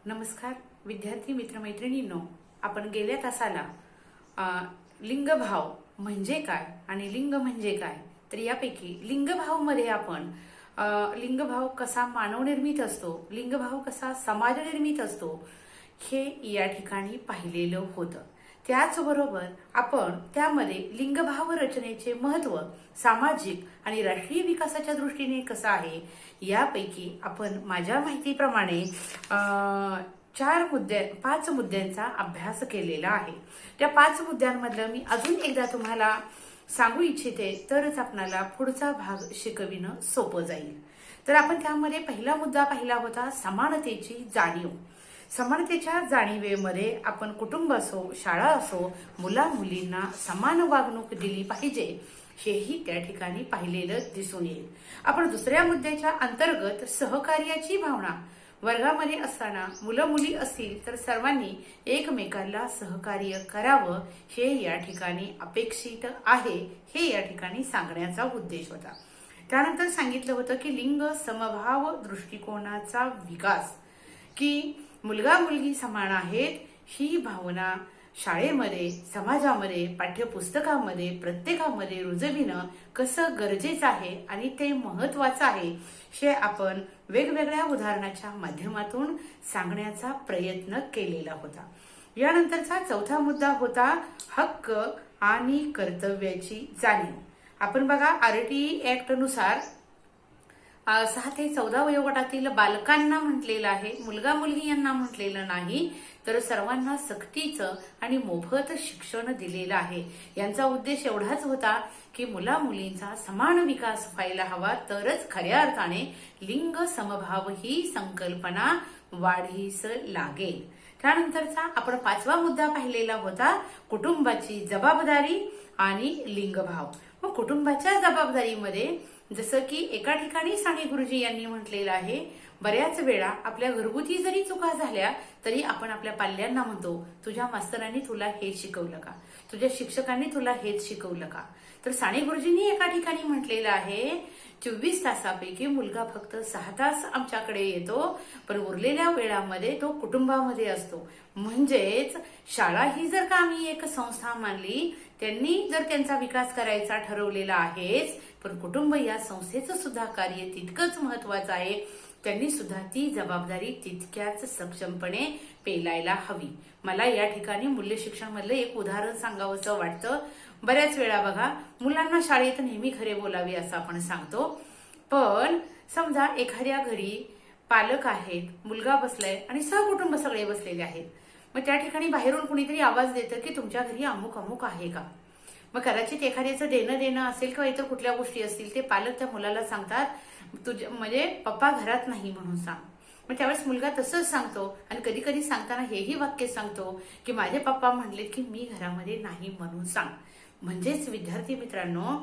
नमस्कार विद्यार्थी मित्रमैत्रिणींनो, आपण गेल्या तासाला लिंगभाव म्हणजे काय आणि लिंग म्हणजे काय, तर यापैकी लिंगभाव मध्ये आपण लिंगभाव कसा मानवनिर्मित असतो, लिंगभाव कसा समाजनिर्मित असतो, हे या ठिकाणी पाहिलेलं होतं. त्याचबरोबर आपण त्यामध्ये लिंगभाव रचनेचे महत्त्व सामाजिक आणि राष्ट्रीय विकासाच्या दृष्टीने कसं आहे, यापैकी आपण माझ्या माहितीप्रमाणे 5 मुद्द्यांचा अभ्यास केलेला आहे. त्या 5 मुद्द्यांमधलं मी अजून एकदा तुम्हाला सांगू इच्छिते, तरच आपल्याला पुढचा भाग शिकविणं सोपं जाईल. तर आपण त्यामध्ये पहिला मुद्दा पाहिला होता समानतेची जाणीव. समानतेच्या जाणीवेमध्ये आपण कुटुंब असो, शाळा असो, मुला मुलींना समान वागणूक दिली पाहिजे, हेही त्या ठिकाणी पाहिलेलं दिसून येईल. आपण दुसऱ्या मुद्द्याच्या अंतर्गत सहकार्याची भावना, वर्गामध्ये असताना मुलं मुली असतील तर सर्वांनी एकमेकांना सहकार्य करावं, हे या ठिकाणी अपेक्षित आहे, हे या ठिकाणी सांगण्याचा उद्देश होता. त्यानंतर सांगितलं होतं की लिंग समभाव दृष्टिकोनाचा विकास, की मुलगा मुलगी समान आहेत ही भावना शाळेमध्ये, समाजामध्ये, पाठ्यपुस्तकामध्ये प्रत्येकामध्ये रुजविणं कसं गरजेचं आहे आणि ते महत्वाचं आहे, हे आपण वेगवेगळ्या उदाहरणाच्या माध्यमातून सांगण्याचा प्रयत्न केलेला होता. यानंतरचा चौथा मुद्दा होता हक्क आणि कर्तव्याची जाणीव. आपण बघा RTI ऍक्ट नुसार 6 ते 14 वयोगटातील बालकांना म्हटलेलं आहे, मुलगा मुलगी यांना म्हटलेलं नाही, तर सर्वांना सक्तीचं आणि मोफत शिक्षण दिलेलं आहे. यांचा उद्देश एवढाच होता की मुला मुलींचा समान विकास व्हायला हवा, तरच खऱ्या अर्थाने लिंग समभाव ही संकल्पना वाढीस लागेल. त्यानंतरचा आपण 5वा मुद्दा पाहिलेला होता कुटुंबाची जबाबदारी आणि लिंगभाव. मग कुटुंबाच्या जबाबदारीमध्ये जसं की एका ठिकाणी साने गुरुजी यांनी म्हटलेलं आहे, बऱ्याच वेळा आपल्या घरगुती जरी चुका झाल्या तरी आपण आपल्या पाल्यांना म्हणतो, तुझ्या मास्तरांनी तुला हे शिकवलं का, तुझ्या शिक्षकांनी तुला हेच शिकवलं का. तर साने गुरुजींनी एका ठिकाणी म्हटलेलं आहे, 24 तासापैकी मुलगा फक्त 6 तास आमच्याकडे येतो, पण उरलेल्या वेळामध्ये तो कुटुंबामध्ये असतो. म्हणजेच शाळा ही जर का आम्ही एक संस्था मानली, त्यांनी जर त्यांचा विकास करायचा ठरवलेला आहेच, पण कुटुंब या संस्थेचं सुद्धा कार्य तितकंच महत्वाचं आहे. त्यांनी सुद्धा ती जबाबदारी तितक्याच सक्षमपणे पेलायला हवी. मला या ठिकाणी मूल्य शिक्षण मधलं एक उदाहरण सांगावंसं वाटतं. बऱ्याच वेळा बघा, मुलांना शाळेत नेहमी खरे बोलावे असं आपण सांगतो, पण समजा एखाद्या घरी पालक आहेत, मुलगा बसलाय आणि सहकुटुंब सगळे बसलेले आहेत. मग त्या ठिकाणी बाहेरून कुणीतरी आवाज देतं की तुमच्या घरी अमुक अमुक आहे का. मग कदाचित एखाद्याचं देणं असेल किंवा इतर कुठल्या गोष्टी असतील, ते पालक त्या मुलाला सांगतात, तुझे म्हणजे पप्पा घरात नाही म्हणून सांग. मग त्यावेळेस मुलगा तसंच सांगतो आणि कधी कधी सांगताना हेही वाक्य सांगतो की माझे पप्पा म्हणले की मी घरामध्ये नाही म्हणून सांग. म्हणजेच विद्यार्थी मित्रांनो,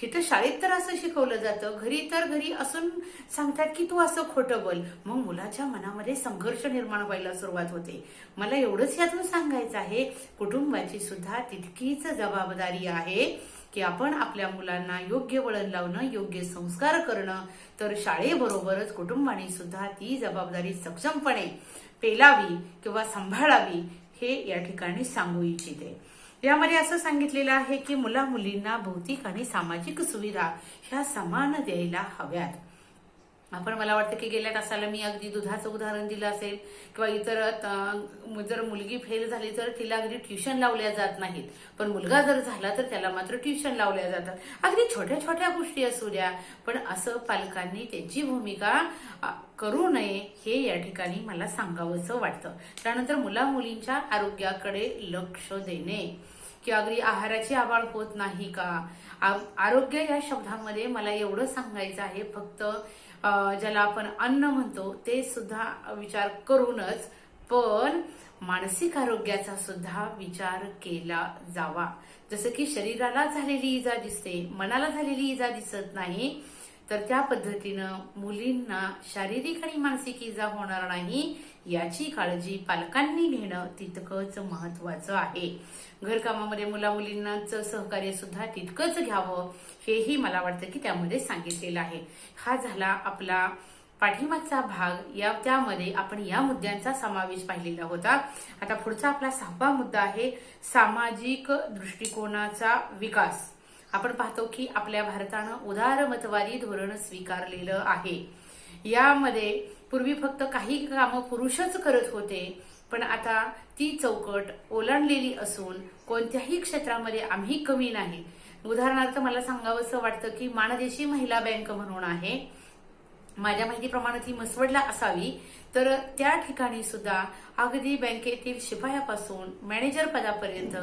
इथं शाळेत तर असं शिकवलं जातं, घरी तर घरी असून सांगतात की तू असं खोटं बोल. मग मुलाच्या मनामध्ये संघर्ष निर्माण व्हायला सुरुवात होते. मला एवढंच यातून सांगायचं आहे, कुटुंबाची सुद्धा तितकीच जबाबदारी आहे की आपण आपल्या मुलांना योग्य वळण लावणं, योग्य संस्कार करणं, तर शाळेबरोबरच कुटुंबाने सुद्धा ती जबाबदारी सक्षमपणे पेलावी किंवा सांभाळावी, हे या ठिकाणी सांगू इच्छिते. यामध्ये असं सांगितलेलं आहे की मुला मुलींना भौतिक आणि सामाजिक सुविधा ह्या समान द्यायला हव्यात. आपण मला वाटतं की गेल्या तासाला मी अगदी दुधाचं उदाहरण दिलं असेल, किंवा इतर जर मुलगी फेल झाली तर तिला अगदी ट्युशन लावल्या जात नाहीत, पण मुलगा जर झाला तर त्याला मात्र ट्युशन लावल्या जातात. अगदी छोट्या छोट्या गोष्टी असू द्या, पण असं पालकांनी त्यांची भूमिका करू नये, हे या ठिकाणी मला सांगावंसं वाटतं. त्यानंतर मुला मुलींच्या आरोग्याकडे लक्ष देणे, की अगदी आहाराची आवाळ होत नाही का. आरोग्य या शब्दामध्ये मला एवढं सांगायचं आहे, फक्त ज्याला आपण अन्न म्हणतो ते सुद्धा विचार करूनच, पण मानसिक आरोग्याचा सुद्धा विचार केला जावा. जसं की शरीराला झालेली इजा दिसते, मनाला झालेली इजा दिसत नाही, तर त्या पद्धतीनं मुलींना शारीरिक आणि मानसिक इजा होणार नाही याची काळजी पालकांनी घेणं तितकंच महत्वाचं आहे. घरकामामध्ये मुला मुलींनाचं सहकार्य सुद्धा तितकंच घ्यावं, हेही मला वाटतं की त्यामध्ये सांगितलेलं आहे. हा झाला आपला पाठीमागचा भाग त्यामध्ये आपण या मुद्द्यांचा समावेश पाहिलेला होता. आता पुढचा आपला 6वा मुद्दा आहे सामाजिक दृष्टिकोनाचा विकास. आपण पाहतो की आपल्या भारतानं उदारमतवादी धोरण स्वीकारलेलं आहे. यामध्ये पूर्वी फक्त काही कामं पुरुषच करत होते, पण आता ती चौकट ओलांडलेली असून कोणत्याही क्षेत्रामध्ये आम्ही कमी नाही. उदाहरणार्थ मला सांगावंसं वाटतं की माणदेशी महिला बँक म्हणून आहे, माझ्या माहितीप्रमाणे ती मसवडला असावी, तर त्या ठिकाणी सुद्धा अगदी बँकेतील शिपायापासून मॅनेजर पदापर्यंत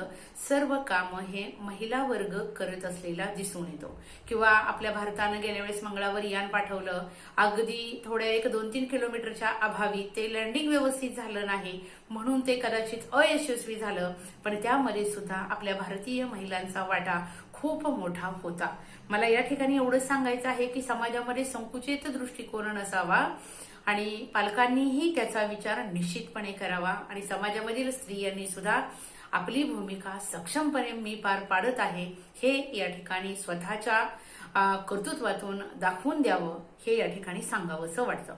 सर्व काम हे महिला वर्ग करत असलेला दिसून येतो. किंवा आपल्या भारतानं गेल्या वेळेस मंगळावर यान पाठवलं, अगदी थोड्या 1-2-3 किलोमीटरच्या अभावी ते लँडिंग व्यवस्थित झालं नाही म्हणून ते कदाचित अयशस्वी झालं, पण त्यामध्ये सुद्धा आपल्या भारतीय महिलांचा वाटा खूप मोठा होता. मला या ठिकाणी एवढंच सांगायचं आहे की समाजामध्ये संकुचित दृष्टिकोन नसावा आणि पालकांनीही त्याचा विचार निश्चितपणे करावा आणि समाजामधील स्त्रियांनी सुद्धा आपली भूमिका सक्षमपणे मी पार पाडत आहे हे या ठिकाणी स्वतःच्या कर्तृत्वातून दाखवून द्यावं हे या ठिकाणी सांगावंसं वाटतं.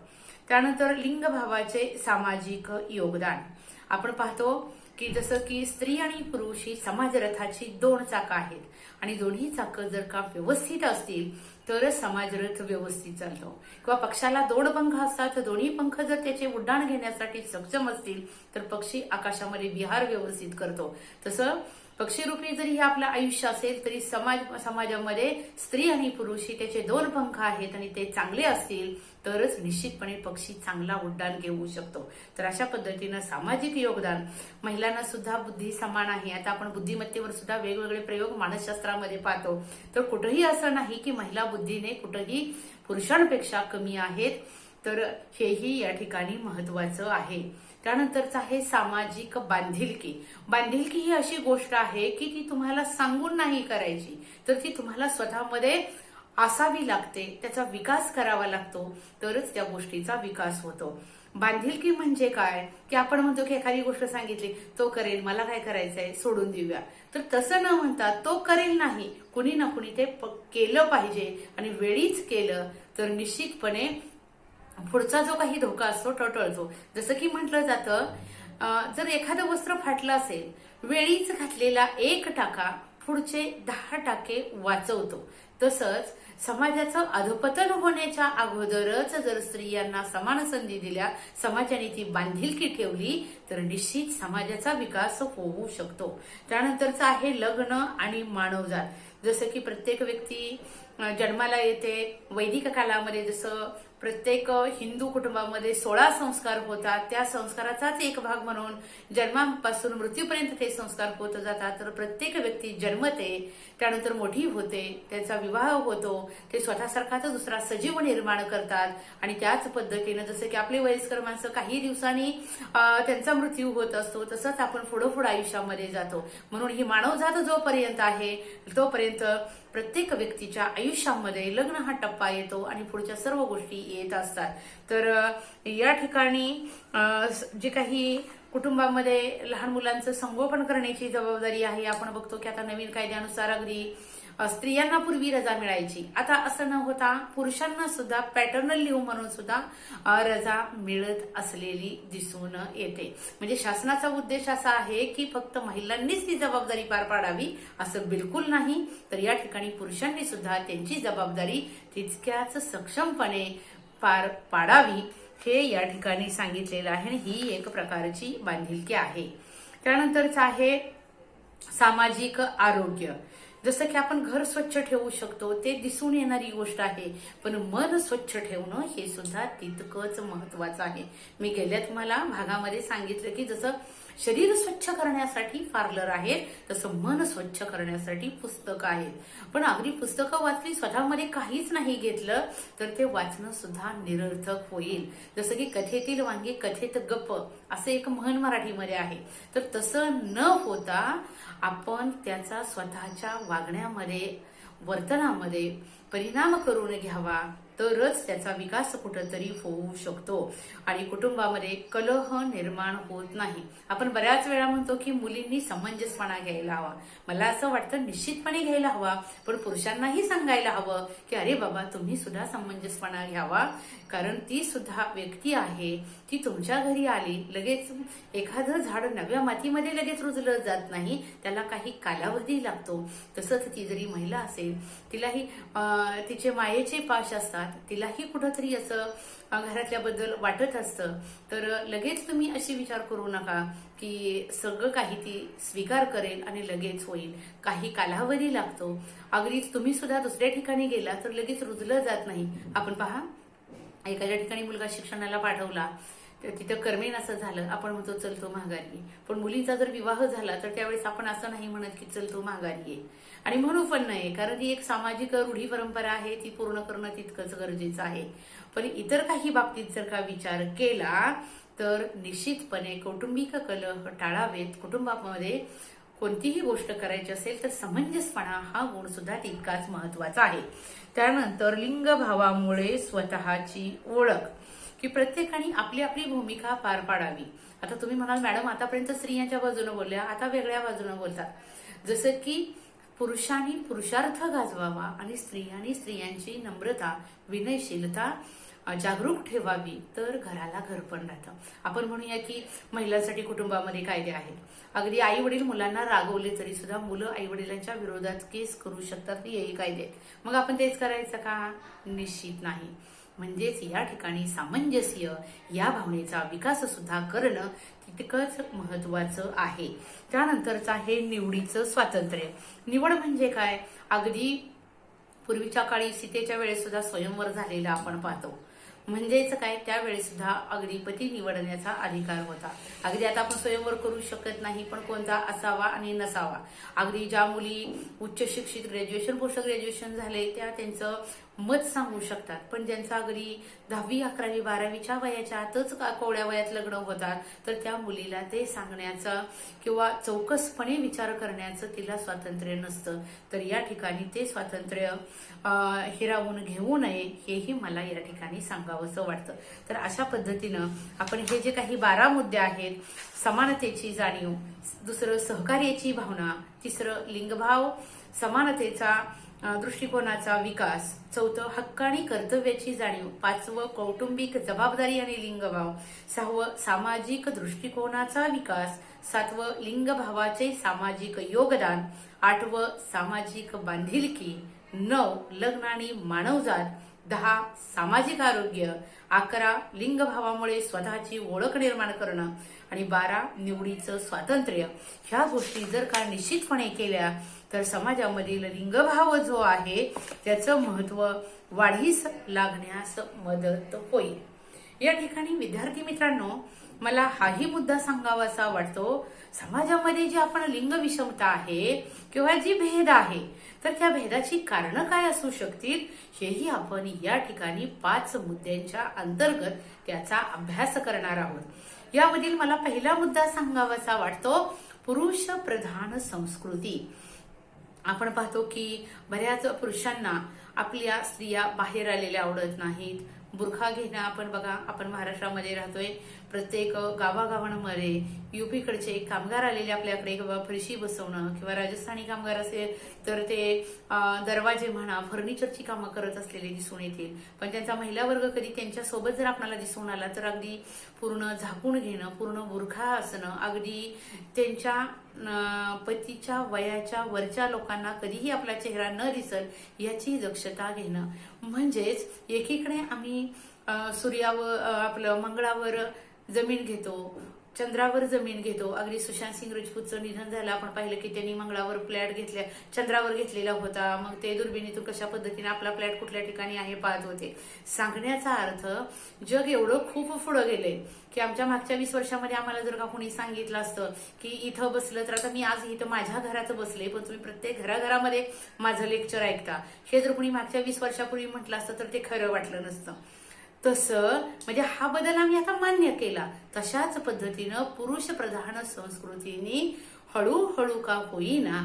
त्यानंतर लिंगभावाचे सामाजिक योगदान. आपण पाहतो की जसं की स्त्री आणि पुरुष ही समाजरथाची 2 चाकं आहेत आणि दोन्ही चाकं जर का व्यवस्थित असतील तरच समाजरथ व्यवस्थित चालतो. किंवा पक्षाला 2 पंख असतात, तर दोन्ही पंख जर त्याचे उड्डाण घेण्यासाठी सक्षम असतील तर पक्षी आकाशामध्ये विहार व्यवस्थित करतो. तसं पक्षीरूपी जरी हे आपलं आयुष्य असेल तरी समाजामध्ये स्त्री आणि पुरुष ही त्याचे 2 पंख आहेत आणि ते चांगले असतील तरच निश्चितपणे पक्षी चांगला उड्डाण घेऊ शकतो. तर अशा पद्धतीनं सामाजिक योगदान. महिलांना सुद्धा बुद्धी समान आहे. आता आपण बुद्धिमत्तेवर सुद्धा वेगवेगळे प्रयोग मानसशास्त्रामध्ये पाहतो, तर कुठेही असं नाही की महिला बुद्धीने कुठेही पुरुषांपेक्षा कमी आहेत, तर हेही या ठिकाणी महत्वाचं आहे. त्यानंतरच आहे सामाजिक बांधिलकी. बांधिलकी ही अशी गोष्ट आहे की ती तुम्हाला सांगून नाही करायची, तर ती तुम्हाला स्वतःमध्ये असावी लागते, त्याचा विकास करावा लागतो, तरच त्या गोष्टीचा विकास होतो. बांधिलकी म्हणजे काय की आपण म्हणतो की एखादी गोष्ट सांगितली, तो करेल, मला काय करायचंय, सोडून देऊया. तर तसं न म्हणता तो करेल नाही, कुणी ना कुणी ते केलं पाहिजे आणि वेळीच केलं तर निश्चितपणे पुढचा जो काही धोका असतो तो टळतो. जसं की म्हटलं जातं जर एखादं वस्त्र फाटलं असेल, वेळीच घातलेला 1 टाका पुढचे 10 टाके वाचवतो. तसंच समाजाचं अधपतन होण्याच्या अगोदरच जर स्त्रियांना समान संधी दिल्या, समाजाने ती बांधिलकी ठेवली तर निश्चित समाजाचा विकास होऊ शकतो. त्यानंतरचं आहे लग्न आणि मानवजात. जसं की प्रत्येक व्यक्ती जन्माला येते, वैदिक कालामध्ये जसं प्रत्येक हिंदू कुटुंबामध्ये 16 संस्कार होतात, त्या संस्काराचाच एक भाग म्हणून जन्मापासून मृत्यूपर्यंत ते संस्कार होत जातात. तर प्रत्येक व्यक्ती जन्मते, त्यानंतर मोठी होते, त्याचा विवाह होतो, ते स्वतःसारखाच दुसरा सजीव निर्माण करतात आणि त्याच पद्धतीनं जसं की आपले वयस्कर माणसं काही दिवसांनी त्यांचा मृत्यू होत असतो, तसंच आपण पुढे आयुष्यामध्ये जातो. म्हणून ही मानवजात जोपर्यंत आहे तोपर्यंत प्रत्येक व्यक्तीच्या आयुष्यामध्ये लग्न हा टप्पा येतो आणि पुढच्या सर्व गोष्टी येत असतात. तर या ठिकाणी जे काही कुटुंबामध्ये लहान मुलांचं संगोपन करण्याची जबाबदारी आहे. आपण बघतो की आता नवीन कायद्यानुसार अगदी स्त्रियांना पूर्वी रजा मिळायची, आता असं न होता पुरुषांना सुद्धा पॅटर्नल लिव्ह म्हणून सुद्धा रजा मिळत असलेली दिसून येते. म्हणजे शासनाचा उद्देश असा आहे की फक्त महिलांनीच ती जबाबदारी पार पाडावी असं बिलकुल नाही, तर या ठिकाणी पुरुषांनी सुद्धा त्यांची जबाबदारी तितक्याच सक्षमपणे पार पाडावी हे या ठिकाणी सांगितलेलं आहे आणि ही एक प्रकारची बांधिलकी आहे. त्यानंतरच आहे सामाजिक आरोग्य. जसं की आपण घर स्वच्छ ठेवू शकतो, ते दिसून येणारी गोष्ट आहे, पण मन स्वच्छ ठेवणं हे सुद्धा तितकंच महत्वाचं आहे. मी गेल्या तुम्हाला भागामध्ये सांगितलं की जसं शरीर स्वच्छ करण्यासाठी पार्लर आहे, तसं मन स्वच्छ करण्यासाठी पुस्तकं आहेत. पण अगदी पुस्तकं वाचली, स्वतःमध्ये काहीच नाही घेतलं तर ते वाचणं सुद्धा निरर्थक होईल. जसं की कथेतील वांगे कथेत गप्प असं एक म्हण मराठीमध्ये आहे. तर तसं न होता आपण त्याचा स्वतःच्या वागण्यामध्ये, वर्तनामध्ये परिणाम करून घ्यावा, तरच त्याचा विकास कुठंतरी होऊ शकतो आणि कुटुंबामध्ये कलह निर्माण होत नाही. आपण बऱ्याच वेळा म्हणतो की मुलींनी समंजसपणा घ्यायला हवा. मला असं वाटतं निश्चितपणे घ्यायला हवा, पण पुरुषांनाही सांगायला हवं की अरे बाबा तुम्ही सुद्धा समंजसपणा घ्यावा, कारण ती सुद्धा व्यक्ती आहे, ती तुमच्या घरी आली. लगेच एखादं झाड नव्या मातीमध्ये लगेच रुजलं जात नाही, त्याला काही कालावधी लागतो. तसंच ती जरी महिला असेल, तिलाही तिचे मायेचे पाश असतात, तिलाही कुठंतरी असं घरातल्याबद्दल वाटत असतं. तर लगेच तुम्ही अशी विचार करू नका की सगळं काही ती स्वीकार करेल आणि लगेच होईल. काही कालावधी लागतो. अगदीच तुम्ही सुद्धा दुसऱ्या ठिकाणी गेला तर लगेच रुजलं जात नाही. आपण पहा, एखाद्या ठिकाणी मुलगा शिक्षणाला पाठवला, तर तिथं कर्मेन असं झालं, आपण म्हणतो चल तो माघारी. पण मुलीचा जर विवाह झाला तर त्यावेळेस आपण असं नाही म्हणत की चल तो माघारी आहे, आणि म्हणू पण नाही, कारण ती एक सामाजिक रूढी परंपरा आहे, ती पूर्ण करणं तितकंच गरजेचं आहे. पण इतर काही बाबतीत जर का विचार केला तर निश्चितपणे कौटुंबिक कलह टाळावेत. कुटुंबामध्ये कोणतीही गोष्ट करायची असेल तर समंजसपणा हा गुण सुद्धा तितकाच महत्वाचा आहे. त्यानंतर लिंगभावामुळे स्वतःची ओळख, की प्रत्येकाने आपली आपली भूमिका पार पाडावी. आता तुम्ही म्हणाल मॅडम आतापर्यंत स्त्रियांच्या बाजूने बोलल्या, आता वेगळ्या बाजूने बोलतात. जसं की पुरुषांनी पुरुषार्थ गाजवावा आणि स्त्रियांनी स्त्रियांची नम्रता, विनयशीलता जागरूक ठेवावी, तर घराला घर पण राहतं. आपण म्हणूया की महिलांसाठी कुटुंबामध्ये कायदे आहेत. अगदी आई वडील मुलांना रागवले तरी सुद्धा मुलं आई वडिलांच्या विरोधात केस करू शकतात, हेही कायदे आहेत. मग आपण तेच करायचं का? निश्चित नाही. म्हणजेच या ठिकाणी सामंजस्य या भावनेचा विकास सुद्धा करणं तितकंच महत्वाचं आहे. त्यानंतरचं आहे निवडीचं स्वातंत्र्य. निवड म्हणजे काय? अगदी पूर्वीच्या काळी सीतेच्या वेळेस सुद्धा स्वयंवर झालेला आपण पाहतो. म्हणजेच काय, त्यावेळेस सुद्धा अगदी पती निवडण्याचा अधिकार होता. अगदी आता आपण स्वयंवर करू शकत नाही, पण कोणता असावा आणि नसावा. अगदी ज्या मुली उच्च शिक्षित ग्रॅज्युएशन पोस्ट ग्रॅज्युएशन झाले त्या त्यांचं मत सांगू शकतात, पण ज्यांचा अगदी 10वी 11वी 12वीच्या वयाच्या आतच कोवळ्या वयात लग्न होतात, तर त्या मुलीला ते सांगण्याचं किंवा चौकसपणे विचार करण्याचं तिला स्वातंत्र्य नसतं. तर या ठिकाणी ते स्वातंत्र्य हिरावून घेऊ नये, हेही मला या ठिकाणी सांगावंसं वाटतं. तर अशा पद्धतीनं आपण हे जे काही 12 मुद्दे आहेत, समानतेची जाणीव, दुसरं सहकार्याची भावना, तिसरं लिंगभाव समानतेचा दृष्टिकोनाचा विकास, चौथं हक्क आणि कर्तव्याची जाणीव, पाचवं कौटुंबिक जबाबदारी आणि लिंगभाव, सहावं सामाजिक दृष्टिकोनाचा विकास, सातवं लिंगभावाचे सामाजिक योगदान, आठवं सामाजिक बांधिलकी, 9 लग्न आणि मानवजात, 10 सामाजिक आरोग्य, 11 लिंगभावामुळे स्वतःची ओळख निर्माण करणं आणि 12 निवडीचं स्वातंत्र्य. ह्या गोष्टी जर का निश्चितपणे केल्या तर समाजामधील लिंगभाव जो आहे त्याचं महत्व वाढीस लागण्यास मदत होईल. या ठिकाणी विद्यार्थी मित्रांनो, मला हाही मुद्दा सांगावासा वाटतो, समाजामध्ये जी आपण लिंग विषमता आहे किंवा जी भेद आहे, तर त्या भेदाची कारणं काय असू शकतील, हेही आपण या ठिकाणी 5 मुद्द्यांच्या अंतर्गत त्याचा अभ्यास करणार आहोत. यामधील मला पहिला मुद्दा सांगावासा वाटतो, पुरुष प्रधान संस्कृती. आपण पाहतो की बऱ्याच पुरुषांना आपल्या स्त्रिया बाहेर आलेल्या आवडत नाहीत. बुरखा घेणं, आपण बघा, आपण महाराष्ट्रामध्ये राहतोय, प्रत्येक गावागावांमध्ये युपीकडचे कामगार आलेले आपल्याकडे किंवा फरशी बसवणं, किंवा राजस्थानी कामगार असेल तर ते दरवाजे म्हणा, फर्निचरची कामं करत असलेले दिसून येतील. पण त्यांचा महिला वर्ग कधी त्यांच्या सोबत जर आपल्याला दिसून आला तर अगदी पूर्ण झाकून घेणं, पूर्ण बुरखा असणं, अगदी त्यांच्या पतीच्या वयाच्या वरच्या लोकांना कधीही आपला चेहरा न दिसल याची दक्षता घेणं. म्हणजेच एकीकडे आम्ही सूर्यावर, आपलं मंगळावर जमीन घेतो, चंद्रावर जमीन घेतो. अगदी सुशांत सिंग राजपूतचं निधन झालं, आपण पाहिलं की त्यांनी मंगळावर फ्लॅट घेतल्या, चंद्रावर घेतलेला होता. मग ते दुर्बिणीतून कशा पद्धतीने आपला फ्लॅट कुठल्या ठिकाणी आहे पाहत होते. सांगण्याचा अर्थ, जग एवढं खूप पुढे गेले की आमच्या मागच्या 20 वर्षामध्ये आम्हाला जर का कोणी सांगितलं असतं की इथं बसलं, तर आता मी आज इथं माझ्या घरात बसले, पण तुम्ही प्रत्येक घराघरामध्ये माझं लेक्चर ऐकता, हे जर कोणी मागच्या 20 वर्षापूर्वी म्हटलं असतं तर ते खरं वाटलं नसतं. तसं म्हणजे हा बदल आम्ही आता मान्य केला. तशाच पद्धतीनं पुरुष प्रधान संस्कृतीने हळूहळू का होईना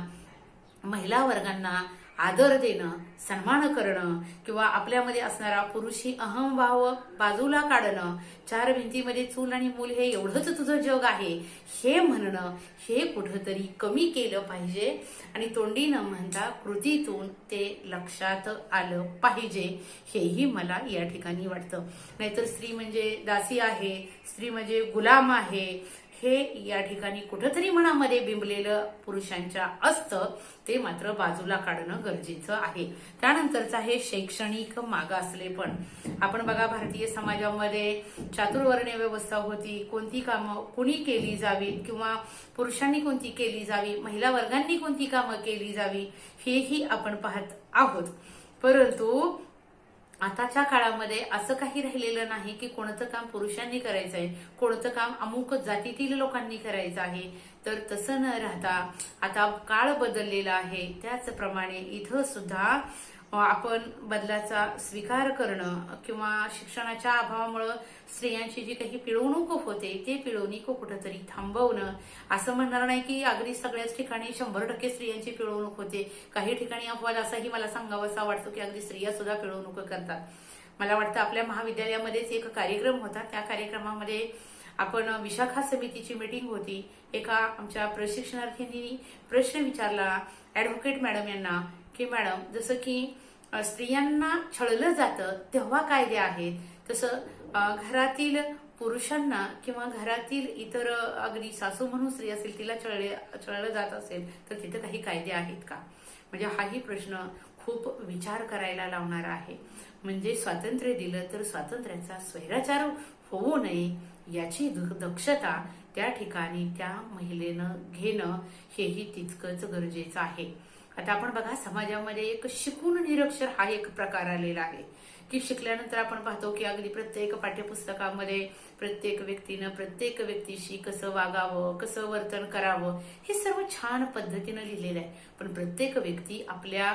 महिला वर्गांना आदर देणं, सन्मान करणं किंवा आपल्यामध्ये असणारा पुरुषी अहंभाव बाजूला काढणं, चार भिंतीमध्ये चूल आणि मूल हे एवढंच तुझं जग आहे हे म्हणणं, हे कुठंतरी कमी केलं पाहिजे आणि तोंडी न म्हणता कृतीतून ते लक्षात आलं पाहिजे, हेही मला या ठिकाणी वाटतं. नाहीतर स्त्री म्हणजे दासी आहे, स्त्री म्हणजे गुलाम आहे, हे या ठिकाणी कुठंतरी मनामध्ये बिंबलेलं पुरुषांच्या असतं, ते मात्र बाजूला काढणं गरजेचं आहे. त्यानंतरचं आहे शैक्षणिक मागासलेपण. आपण बघा, भारतीय समाजामध्ये चातुर्वर्ण्य व्यवस्था होती. कोणती कामं कुणी केली जावीत किंवा पुरुषांनी कोणती केली जावी, महिला वर्गांनी कोणती कामं केली जावी, हेही आपण पाहत आहोत. परंतु आताच्या काळामध्ये असं काही राहिलेलं नाही की कोणतं काम पुरुषांनी करायचं आहे, कोणतं काम अमुक जातीतील लोकांनी करायचं आहे. तर तसं न राहता आता काळ बदललेला आहे, त्याचप्रमाणे इथं सुद्धा आपण बदलाचा स्वीकार करणं किंवा शिक्षणाच्या अभावामुळं स्त्रियांची जी काही पिळवणूक होते ते पिळवणूक कुठंतरी थांबवणं. असं म्हणणार नाही की अगदी सगळ्याच ठिकाणी 100% स्त्रियांची पिळवणूक होते. काही ठिकाणी अपवाद असाही मला सांगावासा वाटतो की अगदी स्त्रिया सुद्धा पिळवणूक करतात. मला वाटतं आपल्या महाविद्यालयामध्येच एक कार्यक्रम होता, त्या कार्यक्रमामध्ये आपण विशाखा समितीची मीटिंग होती. एका आमच्या प्रशिक्षणार्थींनी प्रश्न विचारला ऍडव्होकेट मॅडम यांना की मॅडम, जसं की स्त्रियांना छळलं जातं तेव्हा कायदे आहेत, तसं घरातील पुरुषांना किंवा घरातील इतर अगदी सासू म्हणून स्त्री असेल तिला छळलं जात असेल तर तिथे काही कायदे आहेत का? म्हणजे हाही प्रश्न खूप विचार करायला लावणारा आहे. म्हणजे स्वातंत्र्य दिलं तर स्वातंत्र्याचा स्वैराचार होऊ नये याची दक्षता त्या ठिकाणी त्या महिलेनं घेणं हेही तितकंच गरजेचं आहे. आता आपण बघा, समाजामध्ये एक शिकून निरक्षर हा एक प्रकार आलेला आहे की शिकल्यानंतर आपण पाहतो की अगदी प्रत्येक पाठ्यपुस्तकामध्ये प्रत्येक व्यक्तीनं प्रत्येक व्यक्तीशी कसं वागावं, कसं वर्तन करावं हे सर्व छान पद्धतीनं लिहिलेलं आहे. पण प्रत्येक व्यक्ती आपल्या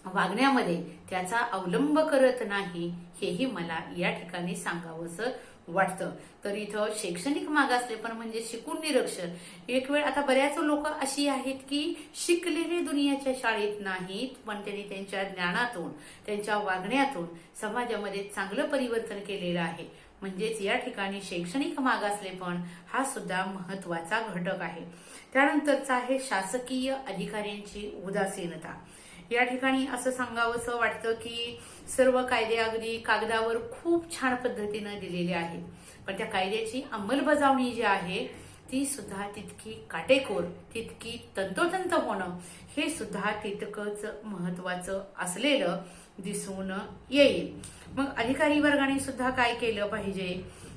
वागण्यामध्ये त्याचा अवलंब करत नाही, हेही मला या ठिकाणी सांगावंसं वाटतं. तर इथं शैक्षणिक मागासलेपण म्हणजे शिकून निरक्षर. एक वेळ आता बऱ्याच लोक अशी आहेत की शिकलेले दुनियाच्या शाळेत नाहीत, पण त्यांनी त्यांच्या ज्ञानातून त्यांच्या वागण्यातून समाजामध्ये चांगलं परिवर्तन केलेलं आहे. म्हणजेच या ठिकाणी शैक्षणिक मागासलेपण हा सुद्धा महत्वाचा घटक आहे. त्यानंतरचा आहे शासकीय अधिकाऱ्यांची उदासीनता. या ठिकाणी असं सांगावंसं वाटतं की सर्व कायदे अगदी कागदावर खूप छान पद्धतीनं दिलेले आहेत, पण त्या कायद्याची अंमलबजावणी जी आहे ती सुद्धा तितकी काटेकोर, तितकी तंतोतंत होणं हे सुद्धा तितकंच महत्वाचं असलेलं दिसून येईल. मग अधिकारी वर्गाने सुद्धा काय केलं पाहिजे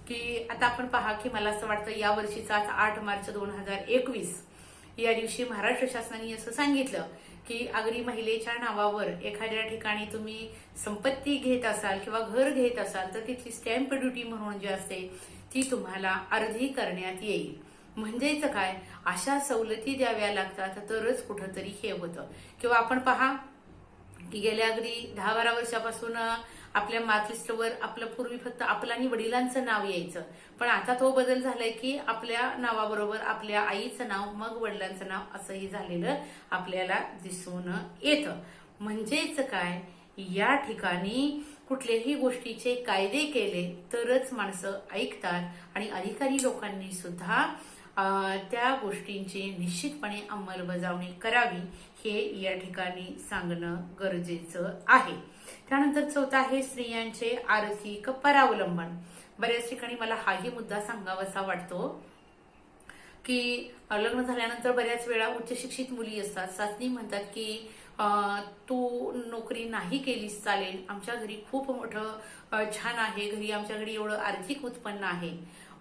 की आता आपण पहा की मला असं वाटतं या वर्षीचा 8 मार्च 2021 या दिवशी महाराष्ट्र शासनाने असं सांगितलं की अगदी महिलेच्या नावावर एखाद्या ठिकाणी तुम्ही संपत्ती घेत असाल किंवा घर घेत असाल तर तिथली स्टॅम्प ड्युटी म्हणून जी असते ती तुम्हाला अर्धी करण्यात येईल. म्हणजेच काय, अशा सवलती द्याव्या लागतात तरच कुठंतरी हे होतं. किंवा आपण पहा की गेल्या अगदी 10-12 वर्षापासून आपल्या मार्कलिस्टवर आपलं पूर्वी फक्त आपलं आणि वडिलांचं नाव यायचं, पण आता तो बदल झालाय की आपल्या नावाबरोबर आपल्या आईचं नाव मग वडिलांचं नाव असंही झालेलं आपल्याला दिसून येतं. म्हणजेच काय, या ठिकाणी कुठल्याही गोष्टीचे कायदे केले तरच माणसं ऐकतात आणि अधिकारी लोकांनी सुद्धा त्या गोष्टींची निश्चितपणे अंमलबजावणी करावी हे या ठिकाणी सांगणं गरजेचं आहे. त्यानंतर चौथा आहे स्त्रियांचे आर्थिक परावलंबन. बऱ्याच ठिकाणी मला हाही मुद्दा सांगावासा वाटतो की लग्न झाल्यानंतर बऱ्याच वेळा उच्च शिक्षित मुली असतात, सासणी म्हणतात की तू नोकरी नाही केलीस चालेल, आमच्या घरी खूप मोठं छान आहे, घरी आमच्या घरी एवढं आर्थिक उत्पन्न आहे.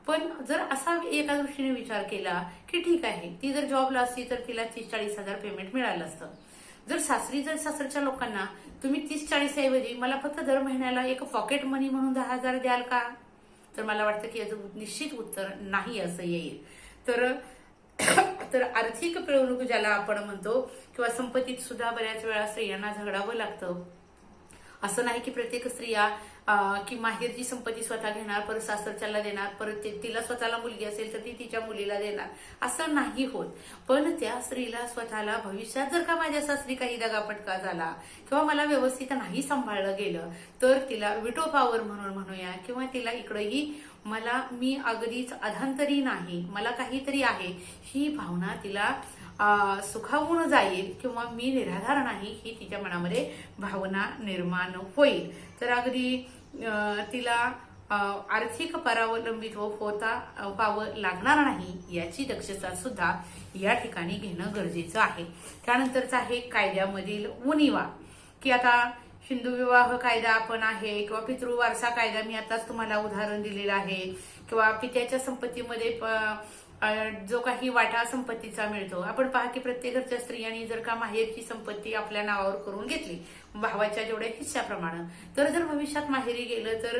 पण जर असा एका दृष्टीने विचार केला की ठीक आहे, ती जर जॉबला असती तर तिला 30-40 हजार पेमेंट मिळालं असतं. जर सासरच्या लोकांना तुम्ही 30-40 ऐवजी मला फक्त दर महिन्याला एक पॉकेट मनी म्हणून 10,000 द्याल का, तर मला वाटतं की याचं निश्चित उत्तर नाही असं येईल. तर आर्थिक पिळवणूक ज्याला आपण म्हणतो किंवा संपत्तीत सुद्धा बऱ्याच वेळा स्त्रियांना झगडावं लागतं. असं नाही की प्रत्येक स्त्रिया की माहेरची संपत्ती स्वतः घेणार, परत सासरच्याला देणार, परत तिला स्वतःला मुलगी असेल तर ती तिच्या मुलीला देणार, असं नाही होत. पण त्या स्त्रीला स्वतःला भविष्यात जर का माझ्या सासरी काही दगापटका झाला किंवा मला व्यवस्थित नाही सांभाळलं गेलं तर तिला विटो पॉवर म्हणून म्हणूया, किंवा तिला इकडंही मी अगदीच अधांतरी नाही, मला काहीतरी आहे ही भावना तिला सुखावून जाईल, किंवा मी निराधार नाही ही तिच्या मनामध्ये भावना निर्माण होईल. तर अगदी तिला आर्थिक परावलंबित होता पावं लागणार नाही याची दक्षता सुद्धा या ठिकाणी घेणं गरजेचं आहे. त्यानंतरचा आहे कायद्यामधील उणिवा, की आता हिंदू विवाह कायदा आपण आहे किंवा पितृवारसा कायदा मी आताच तुम्हाला उदाहरण दिलेलं आहे, किंवा पित्याच्या संपत्तीमध्ये जो काही वाटा संपत्तीचा मिळतो. आपण पहा की प्रत्येक घरच्या स्त्रियांनी जर का माहेरची संपत्ती आपल्या नावावर करून घेतली भावाच्या जेवढ्या हिस्साप्रमाणे, तर जर भविष्यात माहेरी गेलं तर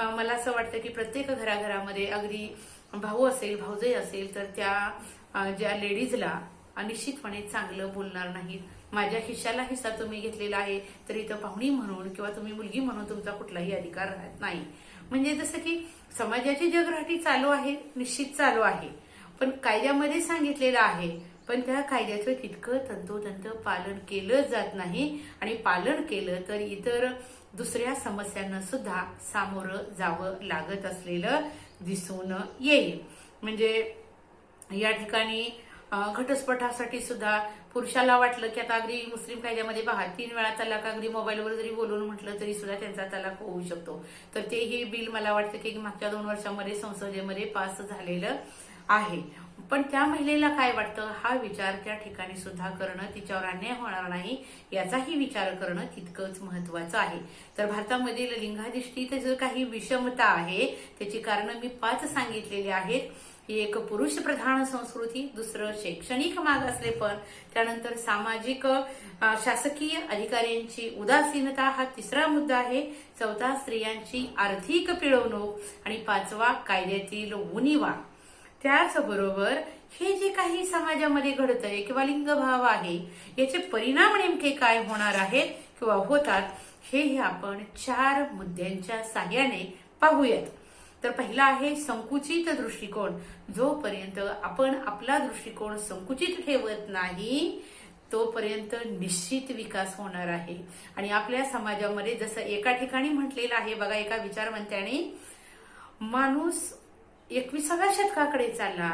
मला असं वाटतं की प्रत्येक घराघरामध्ये अगदी भाऊ असेल भाऊजाई असेल तर त्या ज्या लेडीजला निश्चितपणे चांगलं बोलणार नाहीत. माझ्या हिश्शाला हिस्सा तुम्ही घेतलेला आहे तर इथं पाहुणी म्हणून किंवा तुम्ही मुलगी म्हणून तुमचा कुठलाही अधिकार राहत नाही. म्हणजे जसं की समाजाची जगराटी चालू आहे, निश्चित चालू आहे, पण कायद्यामध्ये सांगितलेलं आहे, पण त्या कायद्याचं तितकं तंतोतंत पालन केलं जात नाही, आणि पालन केलं तर इतर दुसऱ्या समस्यांना सुद्धा सामोरं जावं लागत असलेलं दिसून येईल. म्हणजे या ठिकाणी घटस्फोटासाठी सुद्धा पुरुषाला वाटलं की आता अगदी मुस्लिम कायद्यामध्ये पहा 3 वेळा तलाक अगदी मोबाईलवर जरी बोलून म्हटलं तरी सुद्धा त्यांचा तलाक होऊ शकतो. तर ते हे बिल मला वाटतं की मागच्या 2 वर्षांमध्ये संसदेमध्ये पास झालेलं आहे. पण त्या महिलेला काय वाटतं हा विचार त्या ठिकाणी सुद्धा करणं, तिच्यावर अन्याय होणार नाही याचाही विचार करणं तितकंच महत्वाचं आहे. तर भारतामधील लिंगाधिष्ठित जो काही विषमता आहे त्याची कारणं मी 5 सांगितलेली आहेत. एक पुरुष प्रधान संस्कृती, दुसरं शैक्षणिक मागासलेपण, त्यानंतर सामाजिक शासकीय अधिकाऱ्यांची उदासीनता हा तिसरा मुद्दा आहे, चौथा स्त्रियांची आर्थिक पिळवणूक, आणि 5वा कायद्यातील उणिवा. त्याचबरोबर हे जे काही समाजामध्ये घडतंय किंवा लिंगभाव आहे याचे परिणाम नेमके काय होणार आहेत किंवा होतात हे आपण 4 मुद्द्यांच्या साहाय्याने पाहूयात. तर पहिला आहे संकुचित दृष्टिकोन. जोपर्यंत आपण आपला दृष्टिकोन संकुचित ठेवत नाही तोपर्यंत निश्चित विकास होणार आहे. आणि आपल्या समाजामध्ये जसं एका ठिकाणी म्हटलेलं आहे बघा, एका विचारवंत्याने, माणूस 21व्या शतकाकडे चालला,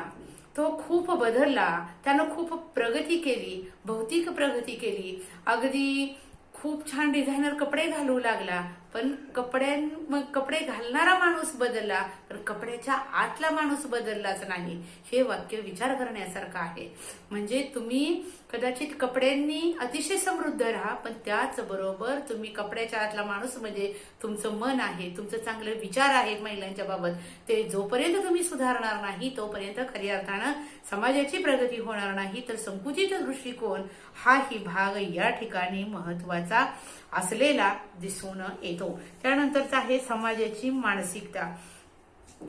तो खूप बदलला, त्यानं खूप प्रगती केली, भौतिक प्रगती केली, अगदी खूप छान डिझायनर कपडे घालू लागला, पण कपडे घालणारा माणूस बदलला पण कपड्याच्या आतला माणूस बदललाच नाही. हे वाक्य विचार करण्यासारखं आहे. म्हणजे तुम्ही कदाचित कपड्यांनी अतिशय समृद्ध राहा, पण त्याचबरोबर तुम्ही कपड्याच्या आतला माणूस म्हणजे तुमचं मन आहे, तुमचं चांगले विचार आहेत महिलांच्या बाबत, ते जोपर्यंत तुम्ही सुधारणार नाही तोपर्यंत खऱ्या अर्थानं समाजाची प्रगती होणार नाही. तर संकुचित दृष्टिकोन हाही भाग या ठिकाणी महत्वाचा असलेला दिसून येतो. त्यानंतरचा आहे समाजाची मानसिकता.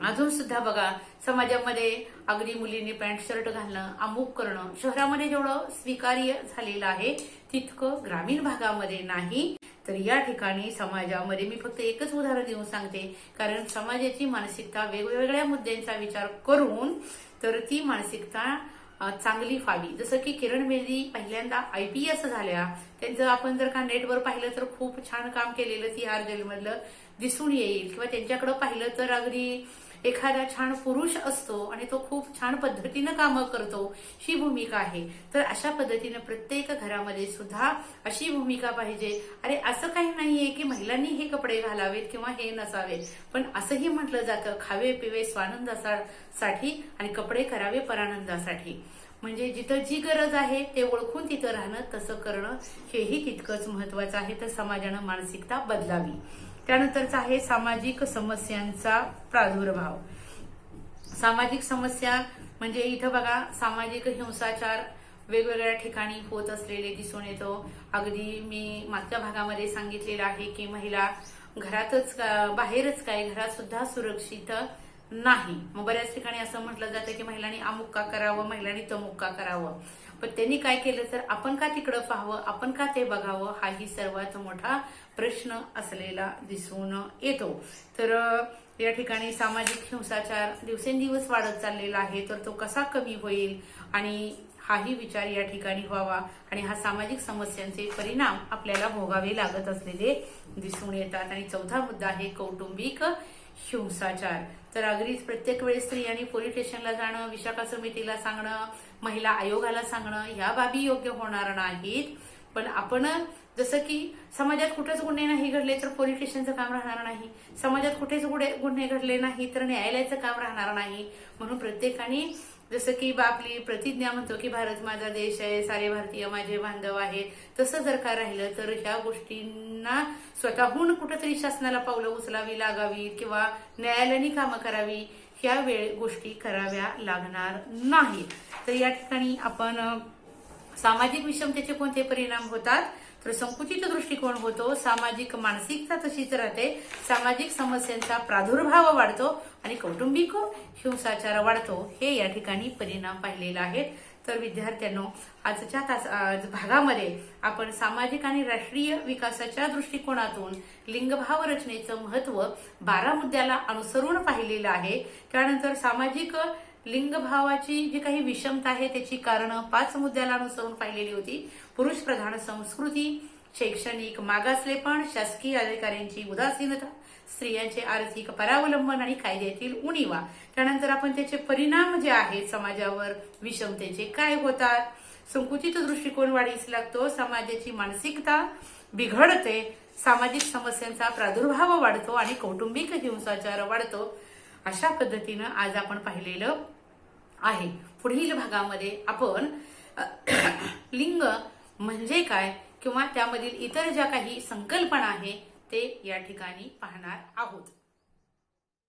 अजून सुद्धा बघा समाजामध्ये अगदी मुलींनी पॅन्ट शर्ट घालणं, अमुक करणं शहरामध्ये जेवढं स्वीकार्य झालेलं आहे तितकं ग्रामीण भागामध्ये नाही. तर या ठिकाणी समाजामध्ये मी फक्त एकच उदाहरण देऊन सांगते, कारण समाजाची मानसिकता वेगवेगळ्या मुद्द्यांचा विचार करून तर ती मानसिकता चांगली व्हावी. जसं की किरण बेदी पहिल्यांदा IPS झाल्या, त्यांचं आपण जर का नेटवर पाहिलं तर खूप छान काम केलेलं तिहार जेलमधलं दिसून येईल, किंवा त्यांच्याकडे पाहिलं तर अगदी एखादा छान पुरुष असतो आणि तो खूप छान पद्धतीनं कामं करतो, ही भूमिका आहे. तर अशा पद्धतीनं प्रत्येक घरामध्ये सुद्धा अशी भूमिका पाहिजे. अरे असं काही नाहीये की महिलांनी हे कपडे घालावेत किंवा हे नसावेत, पण असंही म्हटलं जातं खावे पिवे स्वानंदासाठी आणि कपडे करावे परानंदासाठी. म्हणजे जिथं जी गरज आहे ते ओळखून तिथं राहणं, तसं करणं हेही तितकंच महत्वाचं आहे. तर समाजानं मानसिकता बदलावी. त्यानंतरचा आहे सामाजिक समस्यांचा प्रादुर्भाव. सामाजिक समस्या म्हणजे इथं बघा सामाजिक हिंसाचार वेगवेगळ्या ठिकाणी होत असलेले दिसून येतो. अगदी मी मागच्या भागामध्ये सांगितलेलं आहे की महिला घरातच बाहेरच काय घरात सुद्धा सुरक्षित नाही. मग बऱ्याच ठिकाणी असं म्हटलं जातं की महिलांनी अमुक का करावं, महिलांनी तमुक का करावं. पण त्यांनी काय केलं तर आपण का तिकडं पाहावं, आपण का ते बघावं, हाही सर्वात मोठा प्रश्न असलेला दिसून येतो. तर या ठिकाणी सामाजिक हिंसाचार दिवसेंदिवस वाढत चाललेला आहे, तर तो कसा कमी होईल आणि हाही विचार या ठिकाणी व्हावा आणि हा सामाजिक समस्यांचे परिणाम आपल्याला भोगावे लागत असलेले दिसून येतात. आणि चौथा मुद्दा आहे कौटुंबिक हिंसाचार. तर अगदीच प्रत्येक वेळेस स्त्रियांनी पोलीस स्टेशनला जाणं, विशाखा समितीला सांगणं, महिला आयोगाला सांगणं ह्या बाबी योग्य होणार नाहीत. पण आपण जसं की समाजात कुठेच गुन्हे नाही घडले तर पोलीस स्टेशनचं काम राहणार नाही, समाजात कुठेच गुन्हे घडले नाही तर न्यायालयाचं काम राहणार नाही. म्हणून प्रत्येकाने जसं की आपली प्रतिज्ञा म्हणतो की भारत माझा देश आहे, सारे भारतीय माझे बांधव आहेत, तसं जर का राहिलं तर ह्या गोष्टींना स्वतःहून कुठेतरी शासनाला पावलं उचलावी लागावी किंवा न्यायालयाने कामं करावी, ह्या गोष्टी कराव्या लागणार नाही. तर या ठिकाणी आपण सामाजिक विषमतेचे कोणते परिणाम होतात तर संकुचित दृष्टिकोन होतो, सामाजिक मानसिकता तशीच राहते, सामाजिक समस्यांचा प्रादुर्भाव वाढतो आणि कौटुंबिक हिंसाचार वाढतो. हे या ठिकाणी परिणाम पाहिलेले आहेत. तर विद्यार्थ्यांनो, आजच्या भागामध्ये आपण सामाजिक आणि राष्ट्रीय विकासाच्या दृष्टिकोनातून लिंगभाव रचनेचं महत्व 12 मुद्द्याला अनुसरून पाहिलेलं आहे. त्यानंतर सामाजिक लिंगभावाची जी काही विषमता आहे त्याची कारणं 5 मुद्द्याला अनुसरून पाहिलेली होती. पुरुष प्रधान संस्कृती, शैक्षणिक मागासलेपण, शासकीय अधिकाऱ्यांची उदासीनता, स्त्रियांचे आर्थिक परावलंबन आणि कायद्यातील उणीवा. त्यानंतर आपण त्याचे परिणाम जे आहेत समाजावर विषमतेचे काय होतात, संकुचित दृष्टिकोन वाढीस लागतो, समाजाची मानसिकता बिघडते, सामाजिक समस्यांचा प्रादुर्भाव वाढतो आणि कौटुंबिक हिंसाचार वाढतो. अशा पद्धतीनं आज आपण पाहिलेलं आहे. पुढील भागामध्ये आपण लिंग म्हणजे काय किंवा त्यामधील इतर ज्या काही संकल्पना आहे ते या ठिकाणी पाहणार आहोत.